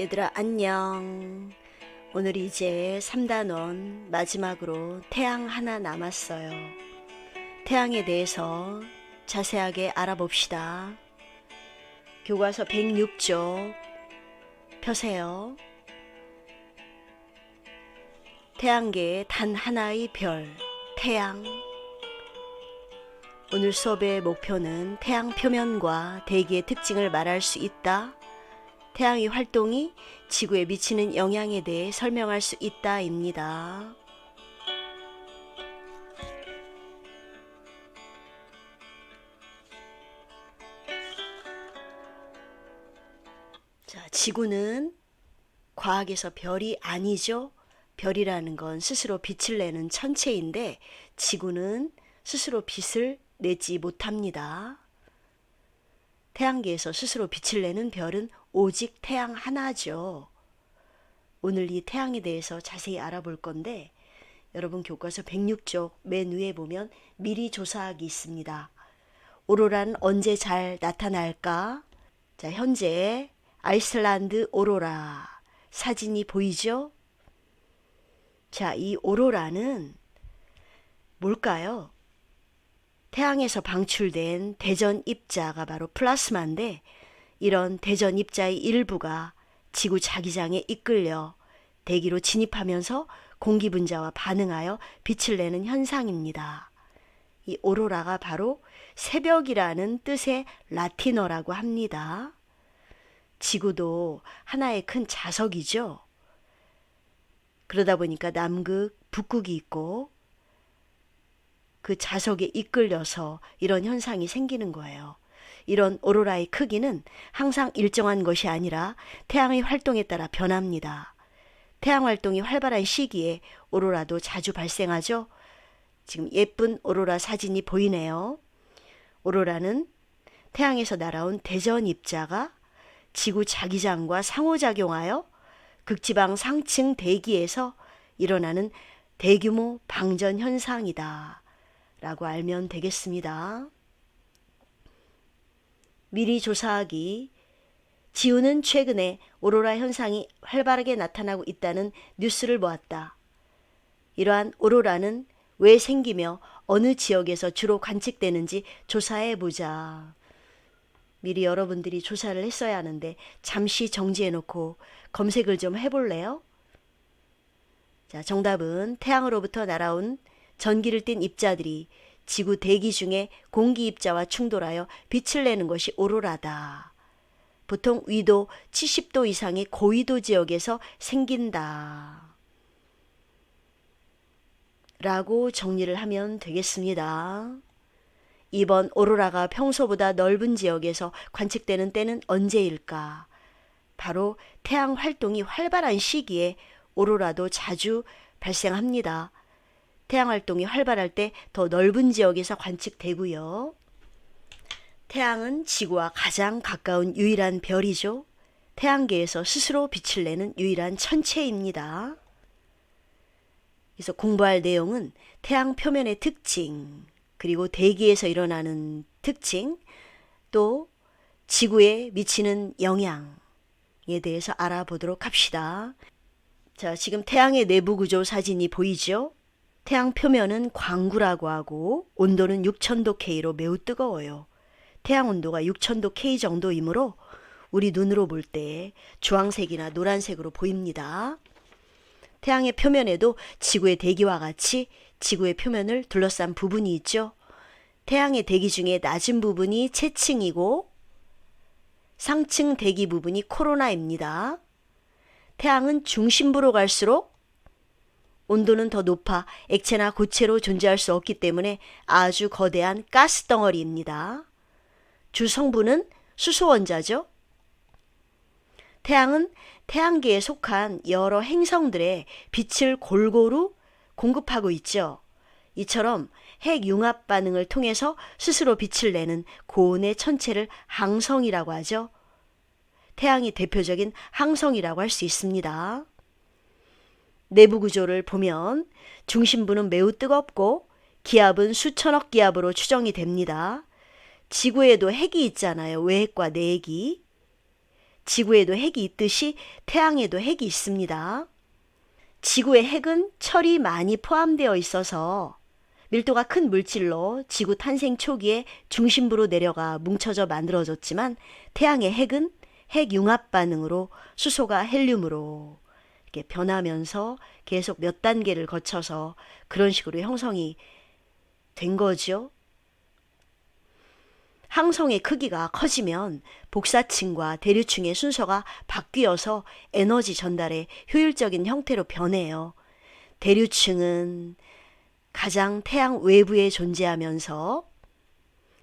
얘들아 안녕. 오늘 이제 3단원 마지막으로 태양 하나 남았어요. 태양에 대해서 자세하게 알아봅시다. 교과서 106쪽 펴세요. 태양계의 단 하나의 별, 태양. 오늘 수업의 목표는 태양 표면과 대기의 특징을 말할 수 있다. 태양의 활동이 지구에 미치는 영향에 대해 설명할 수 있다입니다. 자, 지구는 과학에서 별이 아니죠. 별이라는 건 스스로 빛을 내는 천체인데 지구는 스스로 빛을 내지 못합니다. 태양계에서 스스로 빛을 내는 별은 오직 태양 하나죠. 오늘 이 태양에 대해서 자세히 알아볼 건데 여러분 교과서 106쪽 맨 위에 보면 미리 조사하기 있습니다. 오로라는 언제 잘 나타날까? 자, 현재 아이슬란드 오로라 사진이 보이죠? 자, 이 오로라는 뭘까요? 태양에서 방출된 대전 입자가 바로 플라스마인데 이런 대전 입자의 일부가 지구 자기장에 이끌려 대기로 진입하면서 공기 분자와 반응하여 빛을 내는 현상입니다. 이 오로라가 바로 새벽이라는 뜻의 라틴어라고 합니다. 지구도 하나의 큰 자석이죠. 그러다 보니까 남극, 북극이 있고 그 자석에 이끌려서 이런 현상이 생기는 거예요. 이런 오로라의 크기는 항상 일정한 것이 아니라 태양의 활동에 따라 변합니다. 태양 활동이 활발한 시기에 오로라도 자주 발생하죠. 지금 예쁜 오로라 사진이 보이네요. 오로라는 태양에서 날아온 대전 입자가 지구 자기장과 상호작용하여 극지방 상층 대기에서 일어나는 대규모 방전 현상이다 라고 알면 되겠습니다. 미리 조사하기. 지구는 최근에 오로라 현상이 활발하게 나타나고 있다는 뉴스를 보았다. 이러한 오로라는 왜 생기며 어느 지역에서 주로 관측되는지 조사해보자. 미리 여러분들이 조사를 했어야 하는데 잠시 정지해놓고 검색을 좀 해볼래요? 자, 정답은 태양으로부터 날아온 전기를 띤 입자들이 지구 대기 중에 공기 입자와 충돌하여 빛을 내는 것이 오로라다. 보통 위도 70도 이상의 고위도 지역에서 생긴다. 라고 정리를 하면 되겠습니다. 2번 오로라가 평소보다 넓은 지역에서 관측되는 때는 언제일까? 바로 태양 활동이 활발한 시기에 오로라도 자주 발생합니다. 태양 활동이 활발할 때 더 넓은 지역에서 관측되고요. 태양은 지구와 가장 가까운 유일한 별이죠. 태양계에서 스스로 빛을 내는 유일한 천체입니다. 그래서 공부할 내용은 태양 표면의 특징, 그리고 대기에서 일어나는 특징, 또 지구에 미치는 영향에 대해서 알아보도록 합시다. 자, 지금 태양의 내부 구조 사진이 보이죠? 태양 표면은 광구라고 하고 온도는 6000도 K로 매우 뜨거워요. 태양 온도가 6000도 K 정도이므로 우리 눈으로 볼 때 주황색이나 노란색으로 보입니다. 태양의 표면에도 지구의 대기와 같이 지구의 표면을 둘러싼 부분이 있죠. 태양의 대기 중에 낮은 부분이 채층이고 상층 대기 부분이 코로나입니다. 태양은 중심부로 갈수록 온도는 더 높아 액체나 고체로 존재할 수 없기 때문에 아주 거대한 가스 덩어리입니다. 주 성분은 수소 원자죠. 태양은 태양계에 속한 여러 행성들의 빛을 골고루 공급하고 있죠. 이처럼 핵융합 반응을 통해서 스스로 빛을 내는 고온의 천체를 항성이라고 하죠. 태양이 대표적인 항성이라고 할 수 있습니다. 내부 구조를 보면 중심부는 매우 뜨겁고 기압은 수천억 기압으로 추정이 됩니다. 지구에도 핵이 있잖아요. 외핵과 내핵이. 지구에도 핵이 있듯이 태양에도 핵이 있습니다. 지구의 핵은 철이 많이 포함되어 있어서 밀도가 큰 물질로 지구 탄생 초기에 중심부로 내려가 뭉쳐져 만들어졌지만 태양의 핵은 핵융합 반응으로 수소가 헬륨으로 이렇게 변하면서 계속 몇 단계를 거쳐서 그런 식으로 형성이 된 거죠. 항성의 크기가 커지면 복사층과 대류층의 순서가 바뀌어서 에너지 전달의 효율적인 형태로 변해요. 대류층은 가장 태양 외부에 존재하면서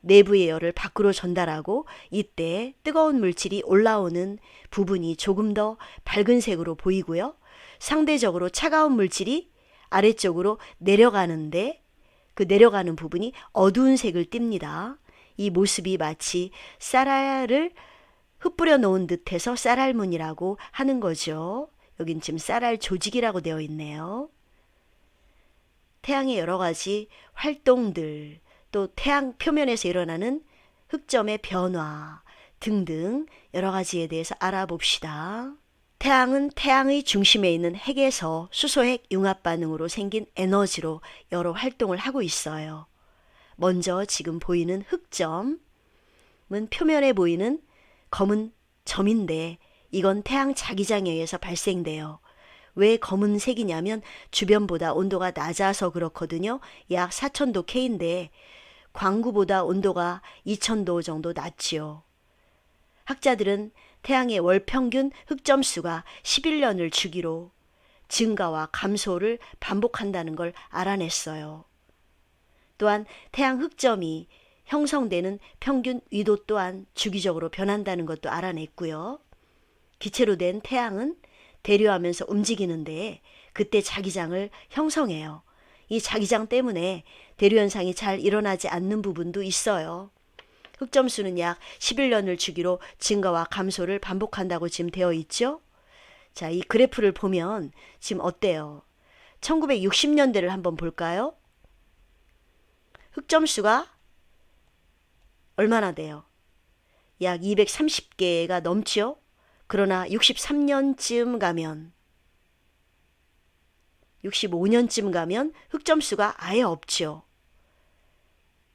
내부의 열을 밖으로 전달하고 이때 뜨거운 물질이 올라오는 부분이 조금 더 밝은 색으로 보이고요. 상대적으로 차가운 물질이 아래쪽으로 내려가는데 그 내려가는 부분이 어두운 색을 띱니다. 이 모습이 마치 쌀알을 흩뿌려 놓은 듯해서 쌀알문이라고 하는 거죠. 여긴 지금 쌀알 조직이라고 되어 있네요. 태양의 여러 가지 활동들, 또 태양 표면에서 일어나는 흑점의 변화 등등 여러 가지에 대해서 알아봅시다. 태양은 태양의 중심에 있는 핵에서 수소핵 융합 반응으로 생긴 에너지로 여러 활동을 하고 있어요. 먼저 지금 보이는 흑점은 표면에 보이는 검은 점인데 이건 태양 자기장에 의해서 발생돼요. 왜 검은색이냐면 주변보다 온도가 낮아서 그렇거든요. 약 4000도 K인데 광구보다 온도가 2000도 정도 낮지요. 학자들은 태양의 월 평균 흑점수가 11년을 주기로 증가와 감소를 반복한다는 걸 알아냈어요. 또한 태양 흑점이 형성되는 평균 위도 또한 주기적으로 변한다는 것도 알아냈고요. 기체로 된 태양은 대류하면서 움직이는데 그때 자기장을 형성해요. 이 자기장 때문에 대류 현상이 잘 일어나지 않는 부분도 있어요. 흑점수는 약 11년을 주기로 증가와 감소를 반복한다고 지금 되어 있죠. 자, 이 그래프를 보면 지금 어때요? 1960년대를 한번 볼까요? 흑점수가 얼마나 돼요? 약 230개가 넘죠? 그러나 63년쯤 가면 65년쯤 가면 흑점수가 아예 없죠.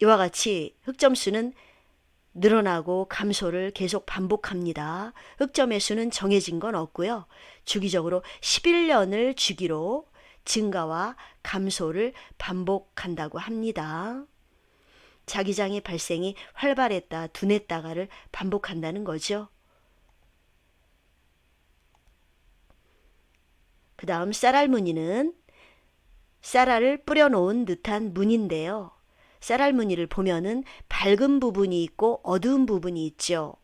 이와 같이 흑점수는 늘어나고 감소를 계속 반복합니다. 흑점의 수는 정해진 건 없고요. 주기적으로 11년을 주기로 증가와 감소를 반복한다고 합니다. 자기장의 발생이 활발했다, 둔했다가를 반복한다는 거죠. 그 다음 쌀알무늬는 쌀알을 뿌려놓은 듯한 무늬인데요. 쌀알무늬를 보면은 밝은 부분이 있고 어두운 부분이 있죠.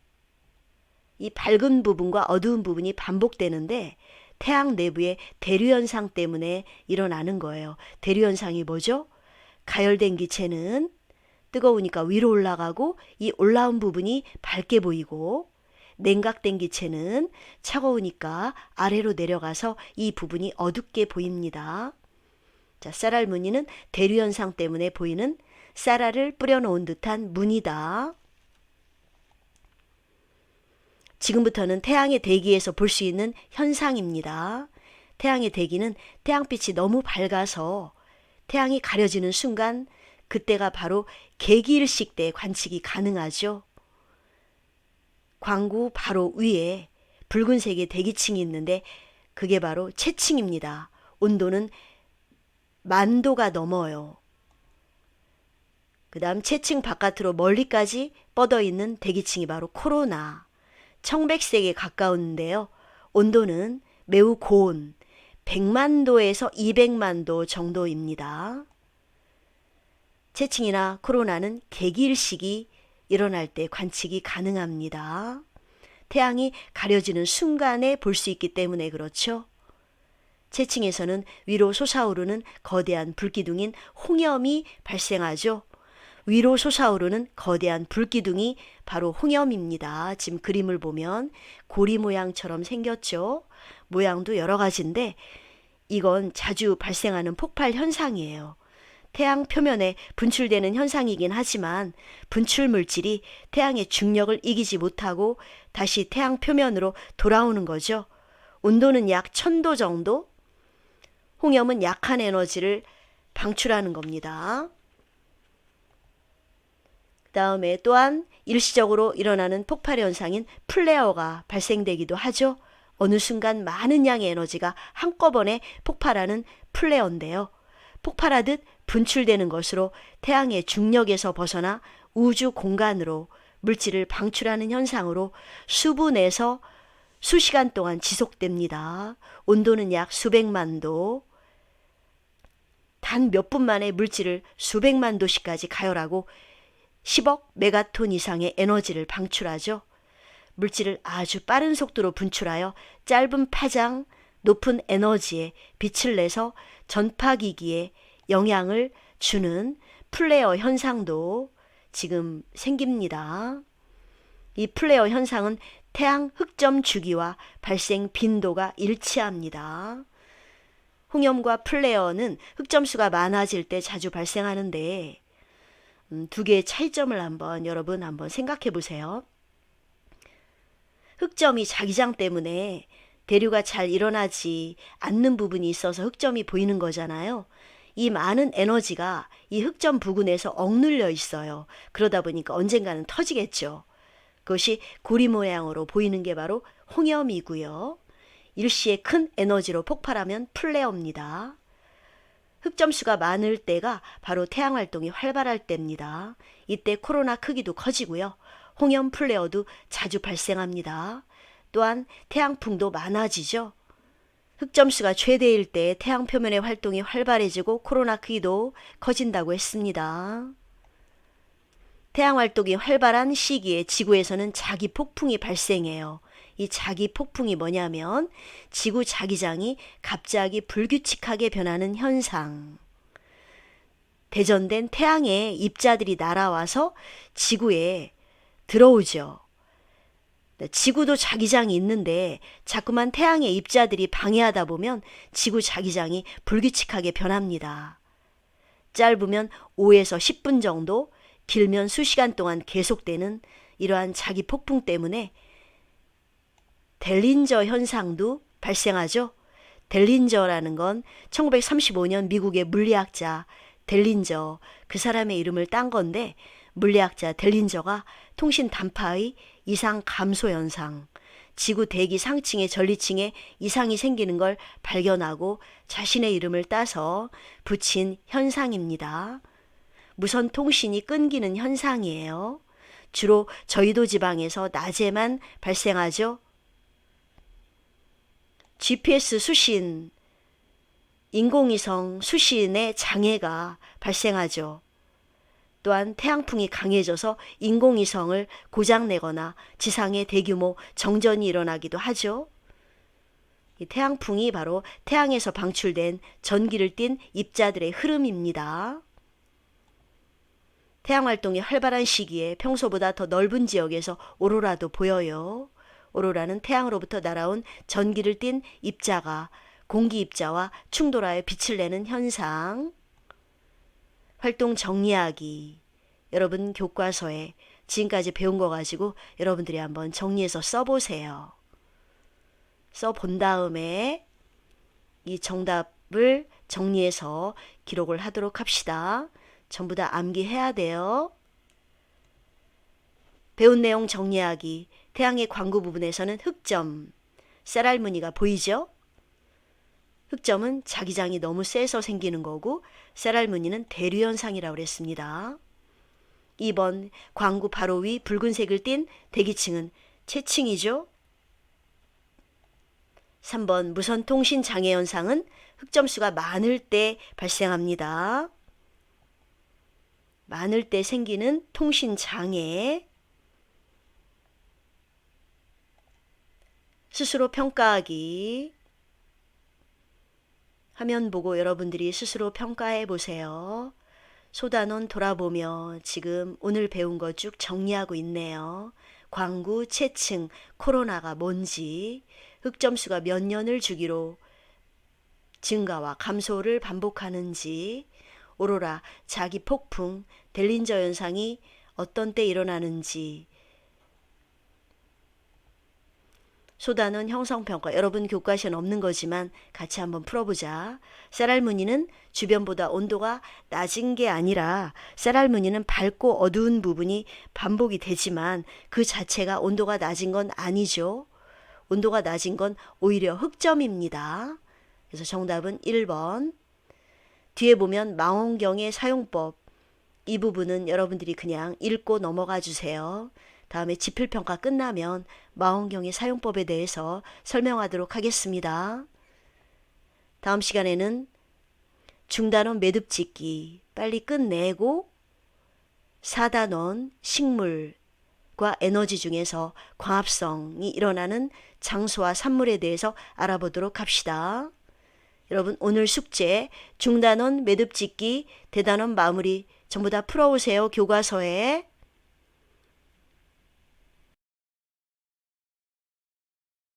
이 밝은 부분과 어두운 부분이 반복되는데 태양 내부의 대류현상 때문에 일어나는 거예요. 대류현상이 뭐죠? 가열된 기체는 뜨거우니까 위로 올라가고 이 올라온 부분이 밝게 보이고 냉각된 기체는 차가우니까 아래로 내려가서 이 부분이 어둡게 보입니다. 자, 쌀알 무늬는 대류현상 때문에 보이는 쌀알을 뿌려놓은 듯한 무늬다. 지금부터는 태양의 대기에서 볼 수 있는 현상입니다. 태양의 대기는 태양빛이 너무 밝아서 태양이 가려지는 순간 그때가 바로 개기일식 때 관측이 가능하죠. 광구 바로 위에 붉은색의 대기층이 있는데 그게 바로 채층입니다. 온도는 10,000도가 넘어요. 그 다음 채층 바깥으로 멀리까지 뻗어 있는 대기층이 바로 코로나. 청백색에 가까운데요. 온도는 매우 고온 100만 도에서 200만 도 정도입니다. 채층이나 코로나는 개기일식이 일어날 때 관측이 가능합니다. 태양이 가려지는 순간에 볼 수 있기 때문에 그렇죠. 채층에서는 위로 솟아오르는 거대한 불기둥인 홍염이 발생하죠. 위로 솟아오르는 거대한 불기둥이 바로 홍염입니다. 지금 그림을 보면 고리 모양처럼 생겼죠. 모양도 여러 가지인데 이건 자주 발생하는 폭발 현상이에요. 태양 표면에 분출되는 현상이긴 하지만 분출 물질이 태양의 중력을 이기지 못하고 다시 태양 표면으로 돌아오는 거죠. 온도는 약 1000도 정도? 홍염은 약한 에너지를 방출하는 겁니다. 그 다음에 또한 일시적으로 일어나는 폭발 현상인 플레어가 발생되기도 하죠. 어느 순간 많은 양의 에너지가 한꺼번에 폭발하는 플레어인데요. 폭발하듯 분출되는 것으로 태양의 중력에서 벗어나 우주 공간으로 물질을 방출하는 현상으로 수분에서 수시간 동안 지속됩니다. 온도는 약 수백만 도. 단 몇 분 만에 물질을 수백만 도씨까지 가열하고 10억 메가톤 이상의 에너지를 방출하죠. 물질을 아주 빠른 속도로 분출하여 짧은 파장, 높은 에너지에 빛을 내서 전파기기에 영향을 주는 플레어 현상도 지금 생깁니다. 이 플레어 현상은 태양 흑점 주기와 발생 빈도가 일치합니다. 홍염과 플레어는 흑점수가 많아질 때 자주 발생하는데 두 개의 차이점을 여러분 한번 생각해 보세요. 흑점이 자기장 때문에 대류가 잘 일어나지 않는 부분이 있어서 흑점이 보이는 거잖아요. 이 많은 에너지가 이 흑점 부근에서 억눌려 있어요. 그러다 보니까 언젠가는 터지겠죠. 그것이 고리 모양으로 보이는 게 바로 홍염이고요. 일시에 큰 에너지로 폭발하면 플레어입니다. 흑점수가 많을 때가 바로 태양활동이 활발할 때입니다. 이때 코로나 크기도 커지고요. 홍염 플레어도 자주 발생합니다. 또한 태양풍도 많아지죠. 흑점수가 최대일 때 태양 표면의 활동이 활발해지고 코로나 크기도 커진다고 했습니다. 태양 활동이 활발한 시기에 지구에서는 자기 폭풍이 발생해요. 이 자기 폭풍이 뭐냐면 지구 자기장이 갑자기 불규칙하게 변하는 현상. 대전된 태양의 입자들이 날아와서 지구에 들어오죠. 지구도 자기장이 있는데 자꾸만 태양의 입자들이 방해하다 보면 지구 자기장이 불규칙하게 변합니다. 짧으면 5에서 10분 정도, 길면 수시간 동안 계속되는 이러한 자기 폭풍 때문에 델린저 현상도 발생하죠. 델린저라는 건 1935년 미국의 물리학자 델린저, 그 사람의 이름을 딴 건데, 물리학자 델린저가 통신 단파의 이상 감소 현상, 지구 대기 상층의 전리층에 이상이 생기는 걸 발견하고 자신의 이름을 따서 붙인 현상입니다. 무선 통신이 끊기는 현상이에요. 주로 저희도 지방에서 낮에만 발생하죠. GPS 수신, 인공위성 수신의 장애가 발생하죠. 또한 태양풍이 강해져서 인공위성을 고장내거나 지상에 대규모 정전이 일어나기도 하죠. 이 태양풍이 바로 태양에서 방출된 전기를 띤 입자들의 흐름입니다. 태양활동이 활발한 시기에 평소보다 더 넓은 지역에서 오로라도 보여요. 오로라는 태양으로부터 날아온 전기를 띤 입자가 공기 입자와 충돌하여 빛을 내는 현상. 활동 정리하기. 여러분 교과서에 지금까지 배운 거 가지고 여러분들이 한번 정리해서 써보세요. 써본 다음에 이 정답을 정리해서 기록을 하도록 합시다. 전부 다 암기해야 돼요. 배운 내용 정리하기. 태양의 광구 부분에서는 흑점, 셀알무늬가 보이죠? 흑점은 자기장이 너무 세서 생기는 거고 셀알무늬는 대류현상이라고 그랬습니다. 2번 광구 바로 위 붉은색을 띤 대기층은 채층이죠. 3번 무선통신 장애 현상은 흑점수가 많을 때 발생합니다. 많을 때 생기는 통신 장애. 스스로 평가하기. 화면 보고 여러분들이 스스로 평가해 보세요. 소단원 돌아보며 지금 오늘 배운 거 쭉 정리하고 있네요. 광구, 채층, 코로나가 뭔지, 흑점수가 몇 년을 주기로 증가와 감소를 반복하는지, 오로라, 자기 폭풍, 델린저 현상이 어떤 때 일어나는지, 소단원 형성평가 여러분 교과시엔 없는 거지만 같이 한번 풀어보자. 쌀알무늬는 주변보다 온도가 낮은 게 아니라 쌀알무늬는 밝고 어두운 부분이 반복이 되지만 그 자체가 온도가 낮은 건 아니죠. 온도가 낮은 건 오히려 흑점입니다. 그래서 정답은 1번. 뒤에 보면 망원경의 사용법 이 부분은 여러분들이 그냥 읽고 넘어가 주세요. 다음에 지필평가 끝나면 망원경의 사용법에 대해서 설명하도록 하겠습니다. 다음 시간에는 중단원 매듭짓기 빨리 끝내고 4단원 식물과 에너지 중에서 광합성이 일어나는 장소와 산물에 대해서 알아보도록 합시다. 여러분 오늘 숙제 중단원 매듭짓기 대단원 마무리 전부 다 풀어오세요. 교과서에.